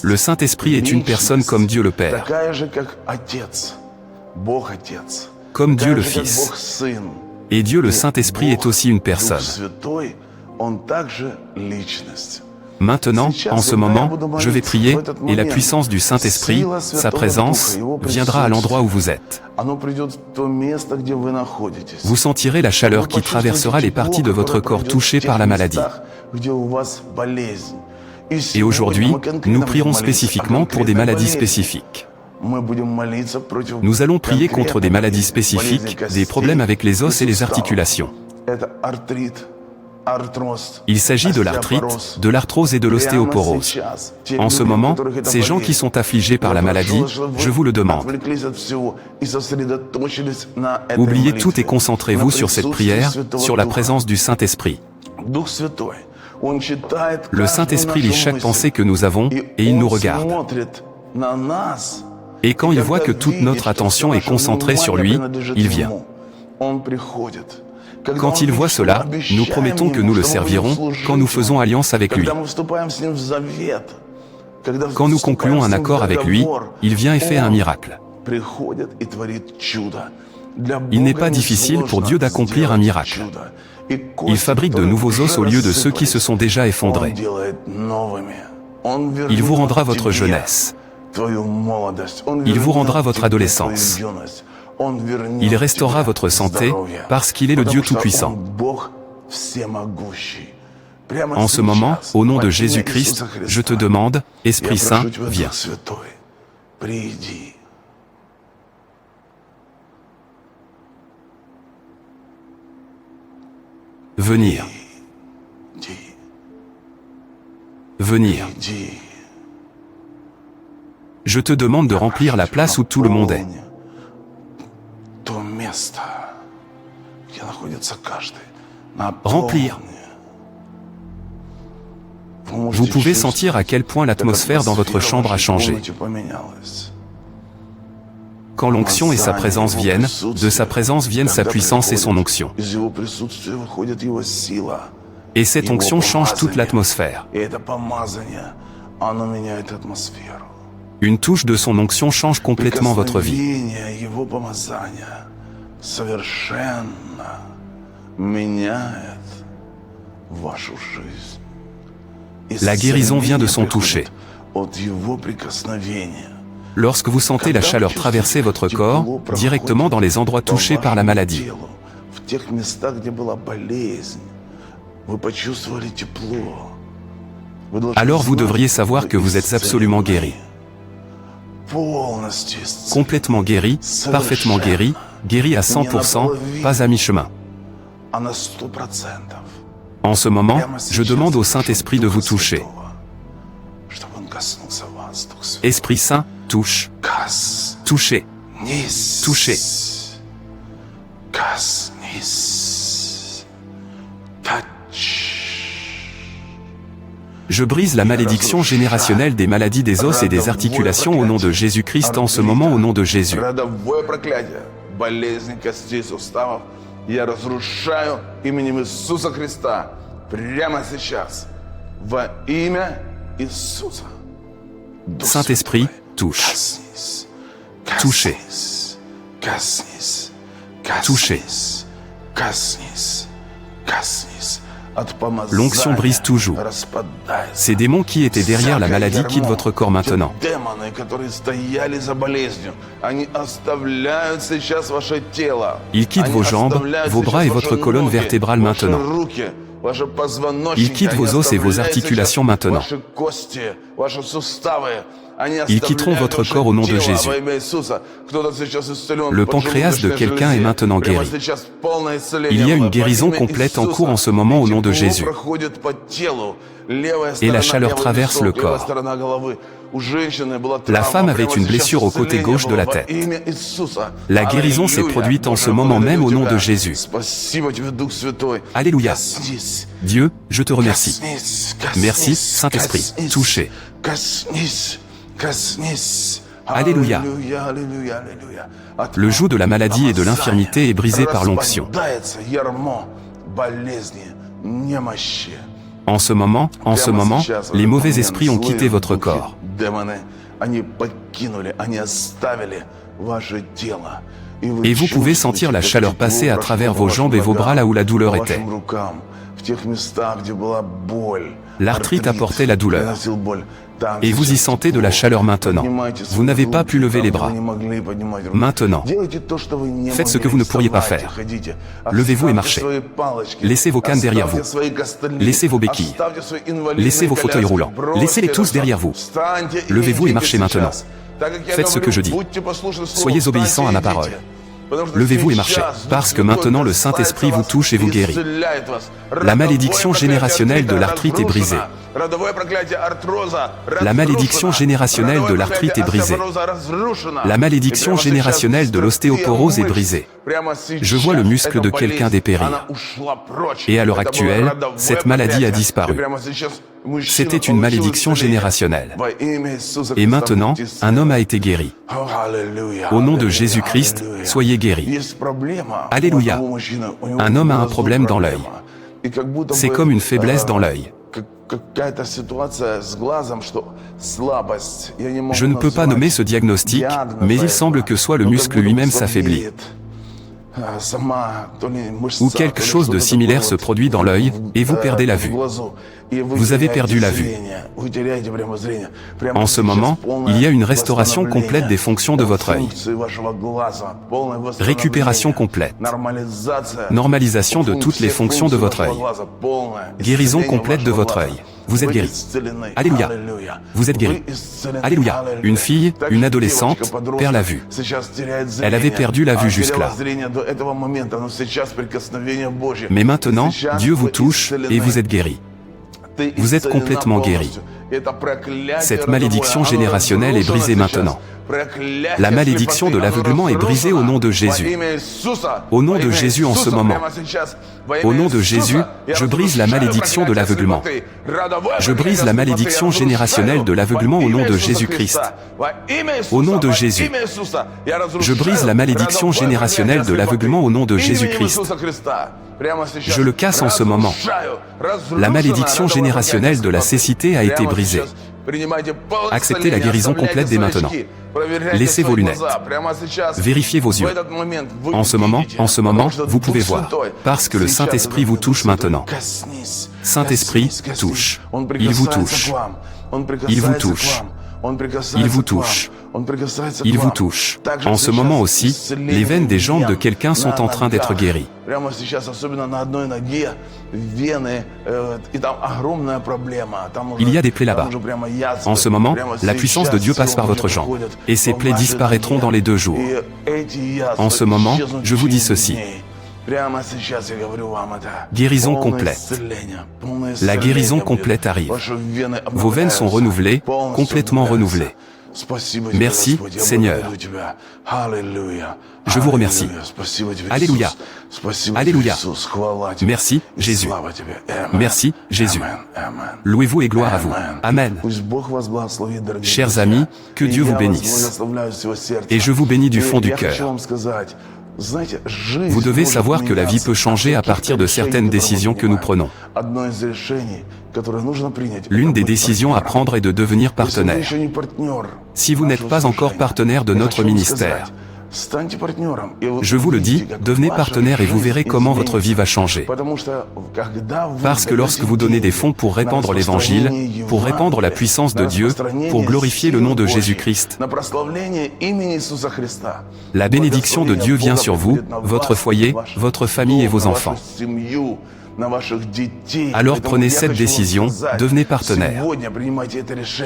Le Saint-Esprit est une personne comme Dieu le Père, comme Dieu le Fils. Et Dieu le Saint-Esprit est aussi une personne. Maintenant, en ce moment, je vais prier, et la puissance du Saint-Esprit, sa présence, viendra à l'endroit où vous êtes. Vous sentirez la chaleur qui traversera les parties de votre corps touchées par la maladie. Et aujourd'hui, nous prierons spécifiquement pour des maladies spécifiques. Nous allons prier contre des maladies spécifiques, des problèmes avec les os et les articulations. Il s'agit de l'arthrite, de l'arthrose et de l'ostéoporose. En ce moment, ces gens qui sont affligés par la maladie, je vous le demande. Oubliez tout et concentrez-vous sur cette prière, sur la présence du Saint-Esprit. Le Saint-Esprit lit chaque pensée que nous avons, et il nous regarde. Et quand il voit que toute notre attention est concentrée sur lui, il vient. Quand il voit cela, nous promettons que nous le servirons, quand nous faisons alliance avec lui. Quand nous concluons un accord avec lui, il vient et fait un miracle. Il n'est pas difficile pour Dieu d'accomplir un miracle. Il fabrique de nouveaux os au lieu de ceux qui se sont déjà effondrés. Il vous rendra votre jeunesse. Il vous rendra votre adolescence. Il restaurera votre santé, parce qu'il est le Dieu Tout-Puissant. En ce moment, au nom de Jésus-Christ, je te demande, Esprit Saint, viens. Venir. Venir. Je te demande de remplir la place où tout le monde est. Remplir. Vous pouvez sentir à quel point l'atmosphère dans votre chambre a changé. Quand l'onction et sa présence viennent, de sa présence viennent sa puissance et son onction. Et cette onction change toute l'atmosphère. Une touche de son onction change complètement votre vie. La guérison vient de son toucher. Lorsque vous sentez la chaleur traverser votre corps, directement dans les endroits touchés par la maladie. Alors vous devriez savoir que vous êtes absolument guéri. Complètement guéri, parfaitement guéri, guéri à 100%, pas à mi-chemin. En ce moment, je demande au Saint-Esprit de vous toucher. Esprit Saint, touche. Touchez. Touchez. Je brise la malédiction générationnelle des maladies des os et des articulations au nom de Jésus-Christ en ce moment au nom de Jésus. Saint-Esprit, touche. Touchez. Touchez. L'onction brise toujours. Ces démons qui étaient derrière la maladie quittent votre corps maintenant. Ils quittent vos jambes, vos bras et votre colonne vertébrale maintenant. Ils quittent vos os et vos articulations maintenant. Ils quitteront votre corps au nom de Jésus. Le pancréas de quelqu'un est maintenant guéri. Il y a une guérison complète en cours en ce moment au nom de Jésus. Et la chaleur traverse le corps. La femme avait une blessure au côté gauche de la tête. La guérison s'est produite en ce moment même au nom de Jésus. Alléluia. Dieu, je te remercie. Merci, Saint-Esprit. Touchez. Alléluia. Le joug de la maladie et de l'infirmité est brisé par l'onction. En ce moment, les mauvais esprits ont quitté votre corps. Et vous pouvez sentir la chaleur passer à travers vos jambes et vos bras là où la douleur était. L'arthrite apportait la douleur. Et vous y sentez de la chaleur maintenant. Vous n'avez pas pu lever les bras. Maintenant, faites ce que vous ne pourriez pas faire. Levez-vous et marchez. Laissez vos cannes derrière vous. Laissez vos béquilles. Laissez vos fauteuils roulants. Laissez-les tous derrière vous. Levez-vous et marchez maintenant. Faites ce que je dis. Soyez obéissants à ma parole. Levez-vous et marchez, parce que maintenant le Saint-Esprit vous touche et vous guérit. La malédiction générationnelle de l'arthrite est brisée. La malédiction générationnelle de l'arthrite est brisée. La malédiction générationnelle de l'ostéoporose est brisée. Je vois le muscle de quelqu'un dépérir. Et à l'heure actuelle, cette maladie a disparu. C'était une malédiction générationnelle. Et maintenant, un homme a été guéri. Au nom de Jésus-Christ, soyez guéris. Alléluia. Un homme a un problème dans l'œil. C'est comme une faiblesse dans l'œil. Je ne peux pas nommer ce diagnostic, mais il semble que soit le muscle lui-même s'affaiblit. Ou quelque chose de similaire se produit dans l'œil, et vous perdez la vue. Vous avez perdu la vue. En ce moment, il y a une restauration complète des fonctions de votre œil. Récupération complète. Normalisation de toutes les fonctions de votre œil. Guérison complète de votre œil. Vous êtes guéri. Alléluia. Vous êtes guéri. Alléluia. Une fille, une adolescente, perd la vue. Elle avait perdu la vue jusque-là. Mais maintenant, Dieu vous touche et vous êtes guéri. Vous êtes complètement guéri. Cette malédiction générationnelle est brisée maintenant. La malédiction de l'aveuglement est brisée au nom de Jésus. Au nom de Jésus en ce moment. Au nom de Jésus, je brise la malédiction de l'aveuglement. Je brise la malédiction générationnelle de l'aveuglement au nom de Jésus-Christ. Au nom de Jésus. Je brise la malédiction générationnelle de l'aveuglement au nom de Jésus-Christ. Je le casse en ce moment. La malédiction générationnelle de la cécité a été brisée. Acceptez la guérison complète dès maintenant. Laissez vos lunettes. Vérifiez vos yeux. En ce moment, vous pouvez voir. Parce que le Saint-Esprit vous touche maintenant. Saint-Esprit, touche. Il vous touche. Il vous touche. Il vous touche. Il vous touche. En ce moment aussi, les veines des jambes de quelqu'un sont en train d'être guéries. Il y a des plaies là-bas. En ce moment, la puissance de Dieu passe par votre jambe. Et ces plaies disparaîtront dans les 2 jours. En ce moment, je vous dis ceci. Guérison complète. La guérison complète arrive. Vos veines sont renouvelées, complètement renouvelées. Merci, Seigneur. Je vous remercie. Alléluia. Alléluia. Merci, Jésus. Merci, Jésus. Louez-vous et gloire à vous. Amen. Chers amis, que Dieu vous bénisse. Et je vous bénis du fond du cœur. Vous devez savoir que la vie peut changer à partir de certaines décisions que nous prenons. L'une des décisions à prendre est de devenir partenaire. Si vous n'êtes pas encore partenaire de notre ministère, je vous le dis, devenez partenaire et vous verrez comment votre vie va changer. Parce que lorsque vous donnez des fonds pour répandre l'Évangile, pour répandre la puissance de Dieu, pour glorifier le nom de Jésus-Christ, la bénédiction de Dieu vient sur vous, votre foyer, votre famille et vos enfants. Alors prenez cette décision, devenez partenaire.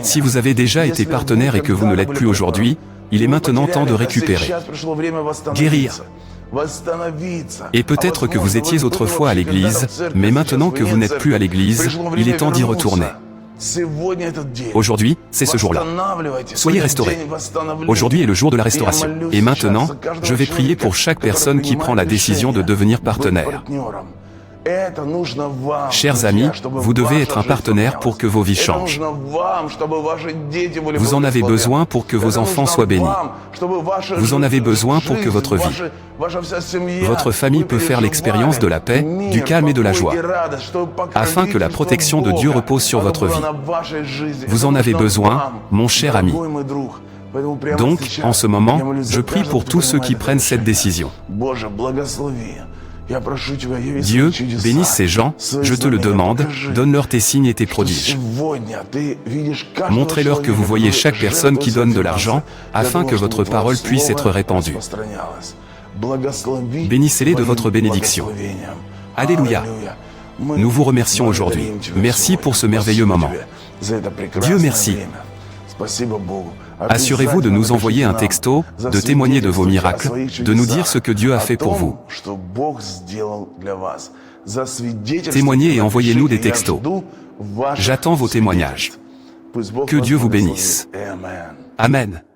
Si vous avez déjà été partenaire et que vous ne l'êtes plus aujourd'hui, il est maintenant temps de récupérer, guérir. Et peut-être que vous étiez autrefois à l'église, mais maintenant que vous n'êtes plus à l'église, il est temps d'y retourner. Aujourd'hui, c'est ce jour-là. Soyez restaurés. Aujourd'hui est le jour de la restauration. Et maintenant, je vais prier pour chaque personne qui prend la décision de devenir partenaire. Chers amis, vous devez être un partenaire pour que vos vies changent. Vous en avez besoin pour que vos enfants soient bénis. Vous en avez besoin pour que votre vie, votre famille peut faire l'expérience de la paix, du calme et de la joie, afin que la protection de Dieu repose sur votre vie. Vous en avez besoin, mon cher ami. Donc, en ce moment, je prie pour tous ceux qui prennent cette décision. Dieu, bénisse ces gens, je te le demande, donne-leur tes signes et tes prodiges. Montrez-leur que vous voyez chaque personne qui donne de l'argent, afin que votre parole puisse être répandue. Bénissez-les de votre bénédiction. Alléluia. Nous vous remercions aujourd'hui. Merci pour ce merveilleux moment. Dieu merci. Assurez-vous de nous envoyer un texto, de témoigner de vos miracles, de nous dire ce que Dieu a fait pour vous. Témoignez et envoyez-nous des textos. J'attends vos témoignages. Que Dieu vous bénisse. Amen.